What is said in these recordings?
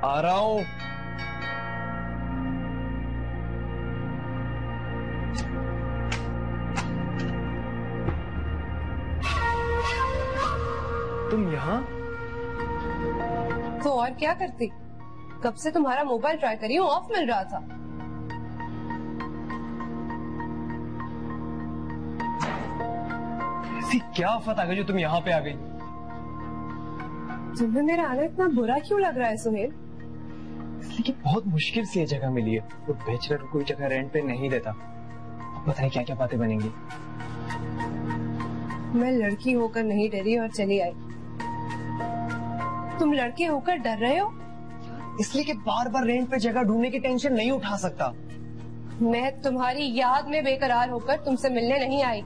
आ रहा हूं। तुम यहाँ? तो और क्या करती? कब से तुम्हारा मोबाइल ट्राई करी हूँ, ऑफ मिल रहा था। ऐसी क्या आफत आ गई जो तुम यहाँ पे आ गई? तुम्हें मेरा आना इतना बुरा क्यों लग रहा है सुहेल? लेकिन बहुत मुश्किल से ये जगह मिली है। तो बैचलर कोई जगह रेंट पे नहीं देता। पता है क्या क्या बातें बनेंगी। मैं लड़की होकर नहीं डरी और चली आई। तुम लड़के होकर डर रहे हो? इसलिए कि बार बार रेंट पे जगह ढूंढने की टेंशन नहीं उठा सकता। मैं तुम्हारी याद में बेकरार होकर तुमसे मिलने नहीं आई।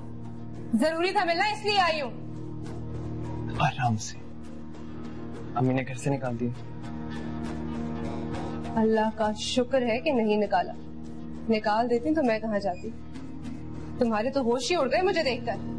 जरूरी था मिलना, इसलिए आई हूँ। आराम से। अम्मी ने घर से निकाल दिया। अल्लाह का शुक्र है कि नहीं निकाला। निकाल देती तो मैं कहाँ जाती। तुम्हारे तो होश ही उड़ गए मुझे देखकर।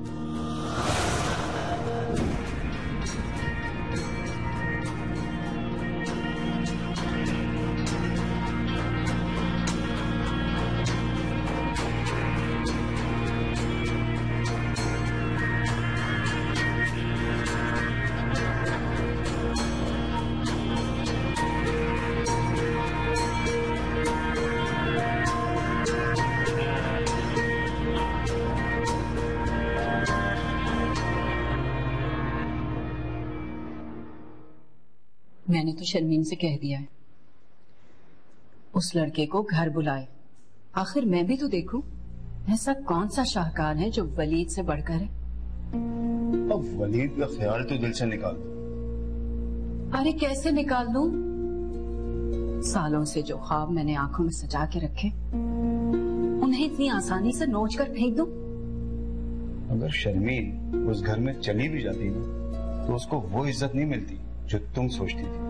मैंने तो शर्मीन से कह दिया है उस लड़के को घर बुलाए। आखिर मैं भी तो देखूं ऐसा कौन सा शाहकार है जो वलीद से बढ़कर है। अब वलीद का ख्याल तो दिल से निकाल दो। अरे कैसे निकाल दूं? सालों से जो ख्वाब मैंने आंखों में सजा के रखे उन्हें इतनी आसानी से नोच कर फेंक दूं? अगर शर्मीन उस घर में चली भी जाती ना तो उसको वो इज्जत नहीं मिलती जो तुम सोचती थी।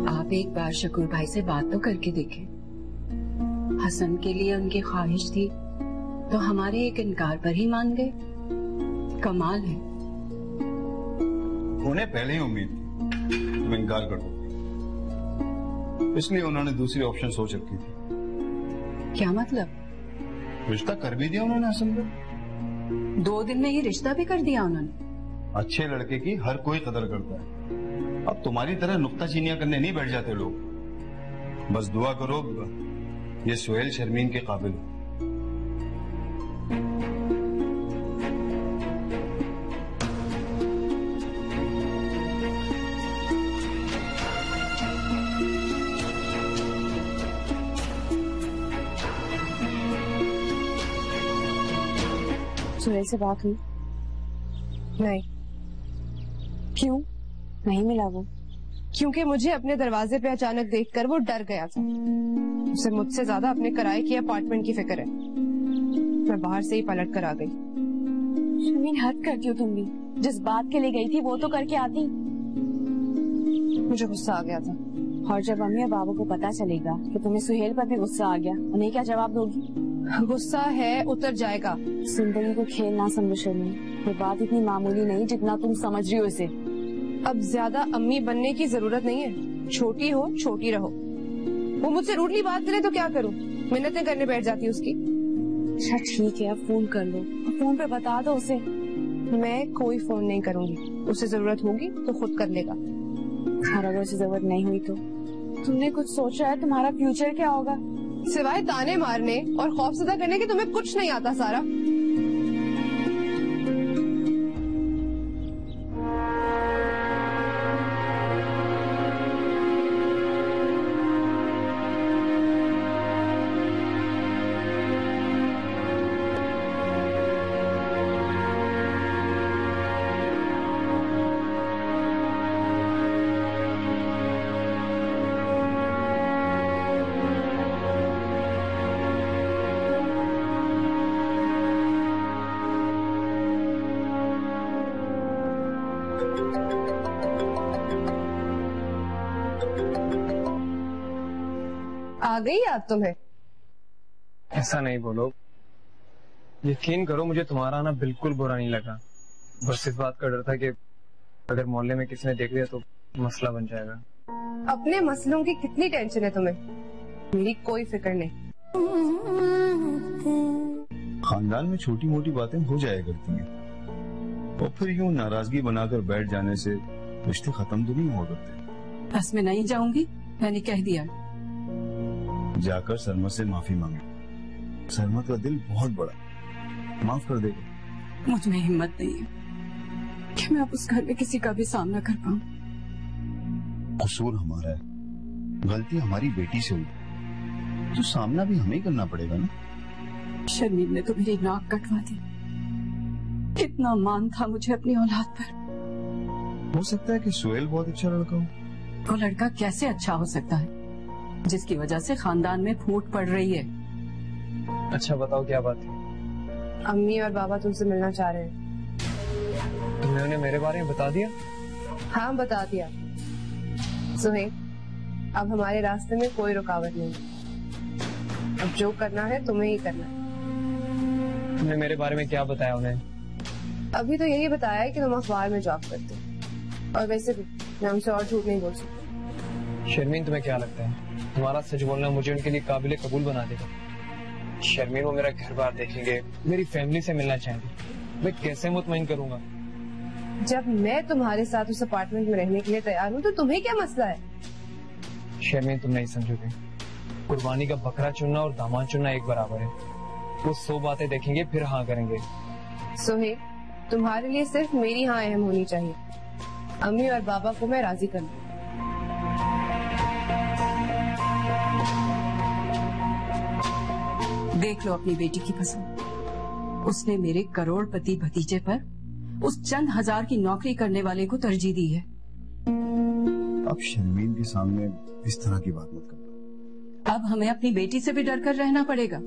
आप एक बार शकूर भाई से बात तो करके देखें। हसन के लिए उनकी ख्वाहिश थी तो हमारे एक इनकार पर ही मान गए। कमाल है। उन्हें पहले ही उम्मीद थी तुम इनकार कर दोगे, इसलिए उन्होंने दूसरी ऑप्शन सोच रखी थी। क्या मतलब? रिश्ता कर भी दिया उन्होंने हसन को। 2 दिन में ही रिश्ता भी कर दिया उन्होंने। अच्छे लड़के की हर कोई कदर करता है। अब तुम्हारी तरह नुक्ताचीनियां करने नहीं बैठ जाते लोग। बस दुआ करो ये सुहेल शर्मीन के काबिल हो। सुहेल से बात हुई? नहीं। क्यों नहीं मिला वो? क्योंकि मुझे अपने दरवाजे पे अचानक देखकर वो डर गया था। उसे मुझसे ज्यादा अपने किराए की अपार्टमेंट की फिक्र है। मैं बाहर से ही पलट कर आ गई। शर्मीन हद करती हो तुम भी। जिस बात के लिए गई थी वो तो करके आती। मुझे गुस्सा आ गया था। और जब अम्मी और बाबू को पता चलेगा कि तुम्हें सुहेल पर भी गुस्सा आ गया, उन्हें क्या जवाब दोगी? गुस्सा है उतर जाएगा। जिंदगी को खेल ना समझो शर्मीन। ये बात इतनी मामूली नहीं जितना तुम समझ रही हो इसे। अब ज्यादा अम्मी बनने की जरूरत नहीं है। छोटी हो छोटी रहो। वो मुझसे रूडली बात करे तो क्या करूं? मिन्नतें करने बैठ जाती उसकी। अच्छा ठीक है, अब फोन कर लो। फोन पे बता दो उसे। मैं कोई फोन नहीं करूंगी। उसे जरूरत होगी तो खुद कर लेगा। और अगर उसे जरूरत नहीं हुई तो? तुमने कुछ सोचा है तुम्हारा फ्यूचर क्या होगा? सिवाय ताने मारने और खौफजदा करने के तुम्हें कुछ नहीं आता सारा। आ गई याद तुम्हें? ऐसा नहीं बोलो। यकीन करो मुझे तुम्हारा आना बिल्कुल बुरा नहीं लगा। बस इस बात का डर था कि अगर मोहल्ले में किसी ने देख लिया तो मसला बन जाएगा। अपने मसलों की कितनी टेंशन है तुम्हें, मेरी कोई फिक्र नहीं। खानदान में छोटी मोटी बातें हो जाया करती हैं और फिर यूं नाराजगी बनाकर बैठ जाने से रिश्ते खत्म तो नहीं हुआ करते। बस मैं नहीं जाऊंगी, मैंने कह दिया। जाकर सलमा से माफी मांगे। सलमा का दिल बहुत बड़ा, माफ कर देगा। मुझ में हिम्मत नहीं है कि मैं अब उस घर में किसी का भी सामना कर पाऊं। कसूर हमारा है, गलती हमारी बेटी से हुई तो सामना भी हमें ही करना पड़ेगा ना। शर्मीन ने तो मेरी नाक कटवा दी। कितना मान था मुझे अपनी औलाद पर। हो सकता है कि सुहेल बहुत अच्छा लड़का हो। वो लड़का कैसे अच्छा हो सकता है जिसकी वजह से खानदान में फूट पड़ रही है। अच्छा बताओ क्या बात है? अम्मी और बाबा तुमसे मिलना चाह रहे हैं। तुमने उन्हें मेरे बारे में बता दिया? हाँ बता दिया। सुहेल, अब हमारे रास्ते में कोई रुकावट नहीं। अब जो करना है तुम्हें ही करना है। तुमने मेरे बारे में क्या बताया उन्हें? अभी तो यही बताया है कि तुम अखबार में जॉब करते हो, और वैसे भी मैं हमसे और झूठ नहीं बोल सकती। शर्मीन तुम्हें क्या लगता है तुम्हारा सच बोलना मुझे उनके लिए काबिल कबूल बना देगा? शर्मीन वो मेरा घर बार देखेंगे, मेरी फैमिली से मिलना चाहेंगे, मैं कैसे मुतमईन करूंगा? जब मैं तुम्हारे साथ उस अपार्टमेंट में रहने के लिए तैयार हूँ तो तुम्हें क्या मसला है? शर्मीन तुम नहीं समझोगे, कुर्बानी का बकरा चुनना और दामाद चुनना एक बराबर है। वो 100 बातें देखेंगे फिर हाँ करेंगे। सोहेल, तुम्हारे लिए सिर्फ मेरी हाँ अहम होनी चाहिए। अम्मी और बाबा को मैं राजी कर लूं। देख लो अपनी बेटी की पसंद। उसने मेरे करोड़पति भतीजे पर उस चंद हजार की नौकरी करने वाले को तरजीह दी है। अब शर्मीन के सामने इस तरह की बात मत करना। अब हमें अपनी बेटी से भी डर कर रहना पड़ेगा।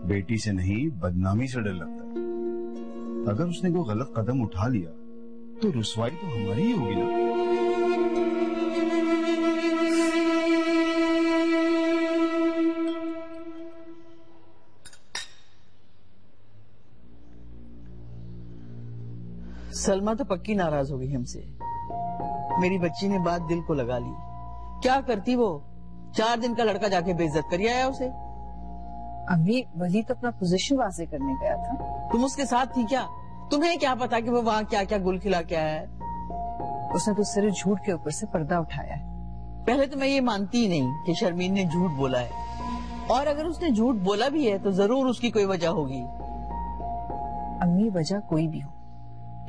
बेटी से नहीं, बदनामी से डर लगता है। अगर उसने कोई गलत कदम उठा लिया तो रुसवाई तो हमारी ही होगी ना। सलमा तो पक्की नाराज होगी हमसे। मेरी बच्ची ने बात दिल को लगा ली। क्या करती वो? 4 दिन का लड़का जाके बेइज्जत कर आया उसे। अभी वली तो अपना पोजीशन वाजे करने गया था। तुम उसके साथ थी क्या? तुम्हें क्या पता कि वो वहाँ क्या क्या गुल खिला के आया है? उसने तो सिर्फ झूठ के ऊपर से पर्दा उठाया है। पहले तो मैं ये मानती ही नहीं कि शर्मीन ने झूठ बोला है, और अगर उसने झूठ बोला भी है तो जरूर उसकी कोई वजह होगी। अम्मी, वजह कोई भी हो,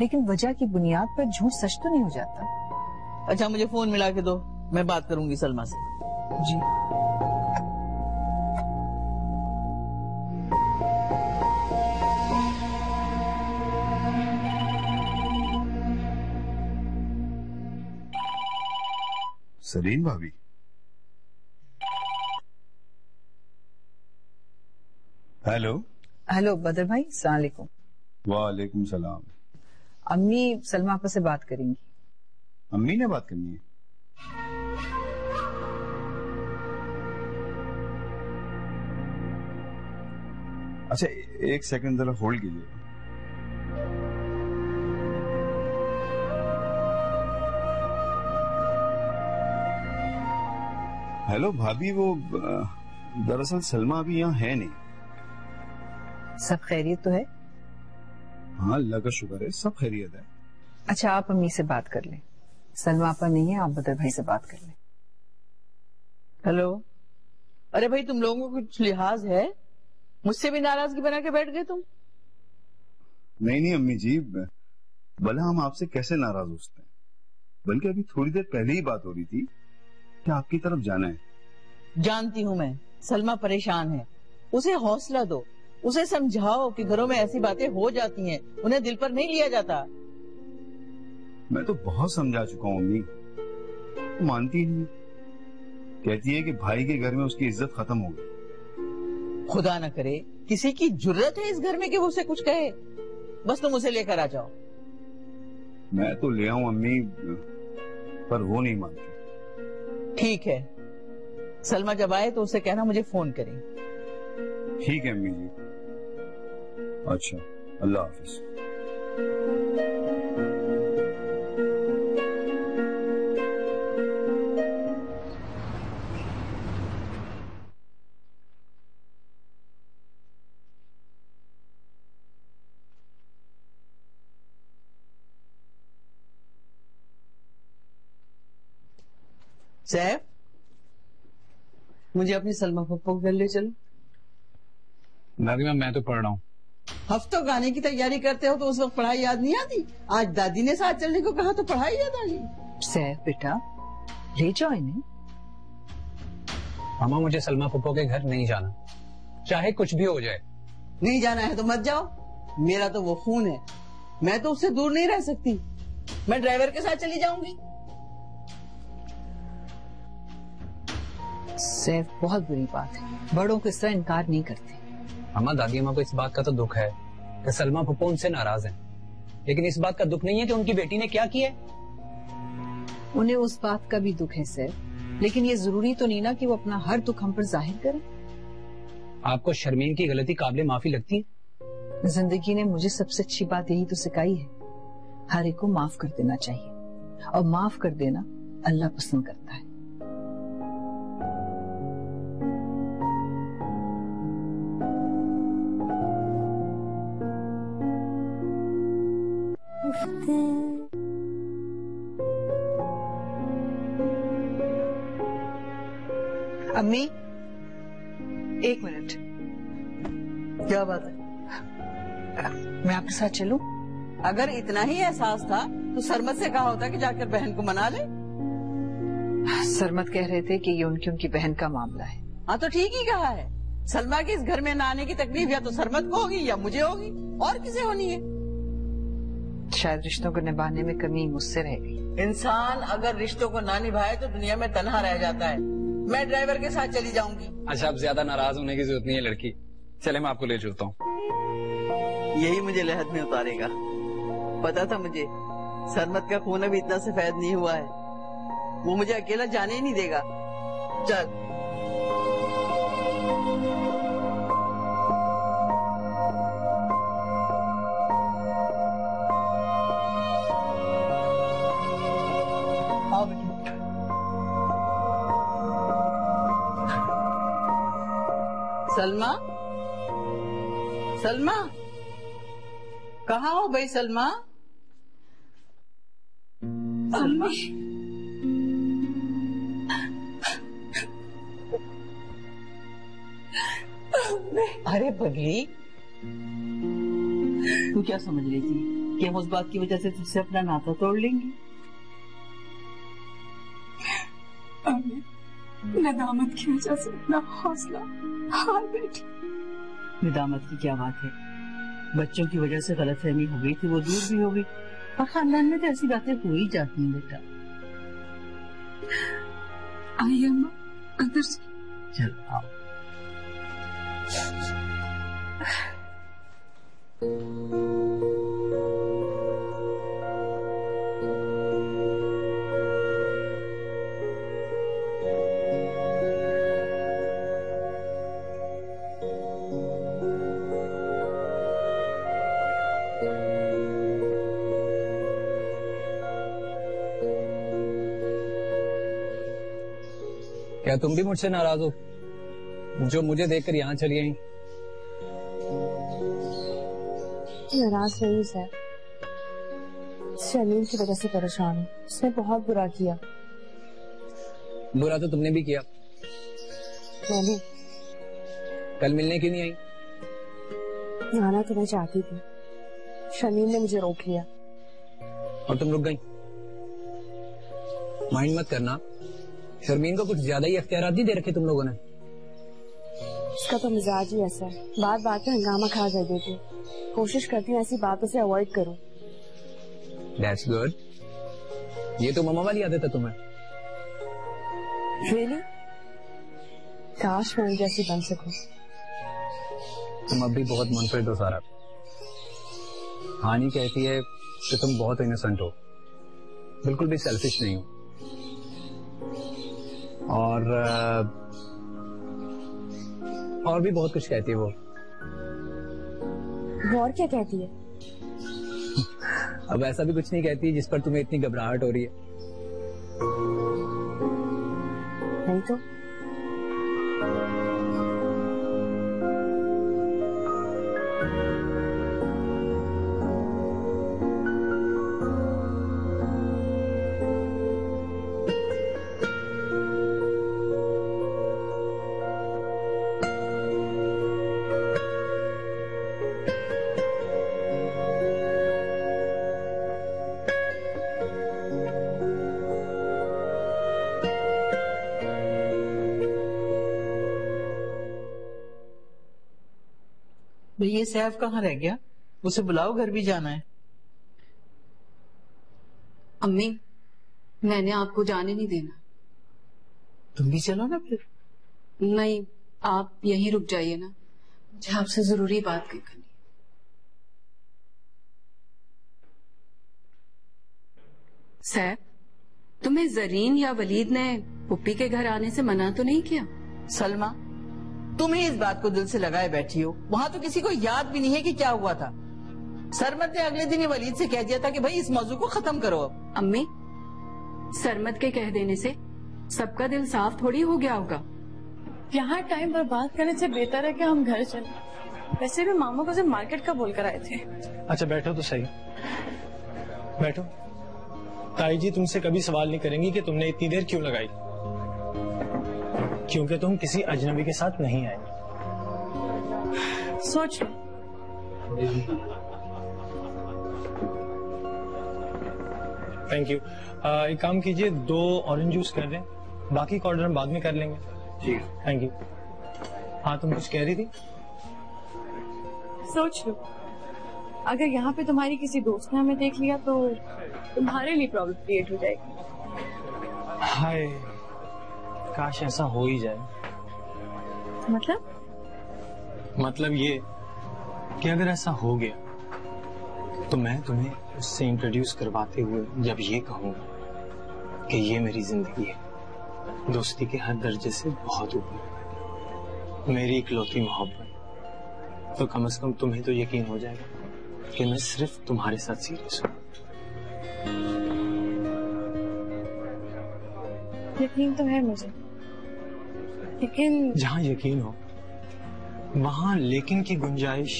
लेकिन वजह की बुनियाद पर झूठ सच तो नहीं हो जाता। अच्छा मुझे फोन मिला के दो, मैं बात करूंगी सलमा से। जी। सलीम भाभी। हेलो। हेलो बदर भाई, अस्सलाम वालेकुम। वालेकुम सलाम। अम्मी सलमा आपा से बात करेंगी। अम्मी ने बात करनी है? अच्छा एक सेकंड जरा होल्ड कीजिए। हेलो भाभी, वो दरअसल सलमा अभी यहाँ है नहीं। सब खैरियत तो है? हाँ अल्लाह का शुक्र है, सब खैरियत है। अच्छा आप अम्मी से बात कर लें। सलमा आपा नहीं है, आप बदर भाई से बात कर लें। हेलो। अरे भाई तुम लोगों को कुछ लिहाज है? मुझसे भी नाराजगी बना के बैठ गए तुम। नहीं नहीं अम्मी जी, भला हम आपसे कैसे नाराज हो सकते हैं? बल्कि अभी थोड़ी देर पहले ही बात हो रही थी कि आपकी तरफ जाना है। जानती हूँ मैं, सलमा परेशान है। उसे हौसला दो, उसे समझाओ कि घरों में ऐसी बातें हो जाती हैं, उन्हें दिल पर नहीं लिया जाता। मैं तो बहुत समझा चुका हूँ अम्मी, मानती नहीं। कहती है कि भाई के घर में उसकी इज्जत खत्म हो गई। खुदा न करे किसी की जुर्रत है इस घर में कि वो उसे कुछ कहे। बस तुम उसे लेकर आ जाओ। मैं तो ले आऊं अम्मी, पर वो नहीं मानती। ठीक है, सलमा जब आए तो उसे कहना मुझे फोन करें। ठीक है अम्मी जी। अच्छा, अल्लाह हाफिज। सैफ, मुझे अपनी सलमा पप्पो को घर ले चलो। दादी मैं तो पढ़ रहा हूँ। हफ्तों गाने की तैयारी करते हो तो उस वक्त पढ़ाई याद नहीं आती? आज दादी ने साथ चलने को कहा तो पढ़ाई याद आ गई। सैफ बेटा, ले जाओ इन्हें। मामा मुझे सलमा पप्पो के घर नहीं जाना, चाहे कुछ भी हो जाए। नहीं जाना है तो मत जाओ, मेरा तो वो खून है, मैं तो उससे दूर नहीं रह सकती। मैं ड्राइवर के साथ चली जाऊंगी। सैफ, बहुत बुरी बात है, बड़ों को इस तरह इनकार नहीं करते। मामा दादी अम्मा को इस बात का तो दुख है कि सलमा पप्पो उनसे नाराज है, लेकिन इस बात का दुख नहीं है कि उनकी बेटी ने क्या किया है। उन्हें उस बात का भी दुख है सैफ, लेकिन ये जरूरी तो नहीं ना कि वो अपना हर दुख हम पर जाहिर करें। आपको शर्मीन की गलती काबिले माफी लगती है? जिंदगी ने मुझे सबसे अच्छी बात यही तो सिखाई है, हर एक को माफ कर देना चाहिए, और माफ कर देना अल्लाह पसंद करता है। अम्मी, एक मिनट। क्या बात है? मैं आपके साथ चलूं? अगर इतना ही एहसास था तो सरमत से कहा होता कि जाकर बहन को मना ले। सरमत कह रहे थे कि ये उनकी बहन का मामला है। हाँ तो ठीक ही कहा है। सलमा के इस घर में न आने की तकलीफ या तो सरमत को होगी या मुझे होगी, और किसे होनी है? शायद रिश्तों को निभाने में कमी मुझसे रह गई। इंसान अगर रिश्तों को ना निभाए तो दुनिया में तन्हा रह जाता है। मैं ड्राइवर के साथ चली जाऊंगी। अच्छा, अब ज्यादा नाराज होने की जरूरत नहीं है लड़की, चले मैं आपको ले चलता हूँ। यही मुझे लहद में उतारेगा। पता था मुझे सरमत का खून अभी इतना सफेद नहीं हुआ है, वो मुझे अकेला जाने ही नहीं देगा। चल। आओ बेटा। सलमा, सलमा, कहाँ हो भाई सलमा? सलमा, अरे पगली, तू क्या समझ रही थी कि हम उस बात की वजह से तुझसे अपना नाता तोड़ लेंगे? नदामत की वजह से अपना हौसला हार बैठी। निदामत की क्या बात है, बच्चों की वजह से गलतफहमी हो गई थी, वो दूर भी हो गई, और खानदान में तो ऐसी बातें हो ही जाती हैं बेटा। आइए अम्मा, अंदर से। चल आओ। क्या तुम भी मुझसे नाराज हो जो मुझे देखकर यहाँ चली आई? नाराज नहीं सर, शर्मीन की वजह से परेशान हूँ। उसने बहुत बुरा किया। बुरा तो तुमने भी किया। मैं भी। कल मिलने क्यों नहीं आई? आना तो मैं चाहती थी, शर्मीन ने मुझे रोक लिया। और तुम रुक गई? माइंड मत करना, शर्मीन को कुछ ज्यादा ही अख्तियारात नहीं दे रखे तुम लोगों ने। उसका तो मिजाज ही ऐसा है, बात बात में हंगामा खड़ा कर देती है। कोशिश करती हूँ ऐसी बातों से अवॉइड करूं। That's good. ये तो मम्मा वाली आदत है तुम्हें। Really? काश मैं उन जैसी बन सकूं। तुम अब भी बहुत मुनफरिद हो सारा। हानि कहती है कि तुम बहुत इनोसेंट हो, बिल्कुल भी सेल्फिश नहीं हो। और भी बहुत कुछ कहती है वो। वो और क्या कहती है? अब ऐसा भी कुछ नहीं कहती जिस पर तुम्हें इतनी घबराहट हो रही है। नहीं तो भैया सैफ कहाँ रह गया? उसे बुलाओ, घर भी जाना है। अम्मी, मैंने आपको जाने नहीं देना। तुम भी चलो ना फिर। नहीं, आप यहीं रुक जाइए ना, मुझे आपसे जरूरी बात करनी। सैफ, तुम्हें जरीन या वलीद ने पुप्पी के घर आने से मना तो नहीं किया? सलमा, तुम ही इस बात को दिल से लगाए बैठी हो। वहाँ तो किसी को याद भी नहीं है कि क्या हुआ था। सरमत ने अगले दिन ही वलीद से कह दिया था कि भाई इस मौजू को खत्म करो अब। अम्मी, सरमत के कह देने से सबका दिल साफ थोड़ी हो गया होगा। यहाँ टाइम बर्बाद करने से बेहतर है कि हम घर चले। वैसे भी मामा को सिर्फ मार्केट का बोल कर आए थे। अच्छा बैठो तो सही, बैठो। ताई जी तुमसे कभी सवाल नहीं करेंगी कि तुमने इतनी देर क्यों लगाई, क्योंकि तुम किसी अजनबी के साथ नहीं आए। सोच लो। Thank you. एक काम कीजिए, 2 ऑरेंज जूस कर दें, बाकी का ऑर्डर हम बाद में कर लेंगे। जी थैंक यू। हाँ तुम कुछ कह रही थी? सोच लो, अगर यहाँ पे तुम्हारी किसी दोस्त ने हमें देख लिया तो तुम्हारे लिए प्रॉब्लम क्रिएट हो जाएगी। हाय, काश ऐसा हो ही जाए। मतलब ये कि अगर ऐसा हो गया तो मैं तुम्हें उससे इंट्रोड्यूस करवाते हुए जब ये कहूंगा कि ये मेरी जिंदगी है, दोस्ती के हर दर्जे से बहुत ऊपर, मेरी इकलौती मोहब्बत, तो कम से कम तुम्हें तो यकीन हो जाएगा कि मैं सिर्फ तुम्हारे साथ सीरियस हूँ। यकीन तो है मुझे, लेकिन जहाँ यकीन हो वहाँ लेकिन की गुंजाइश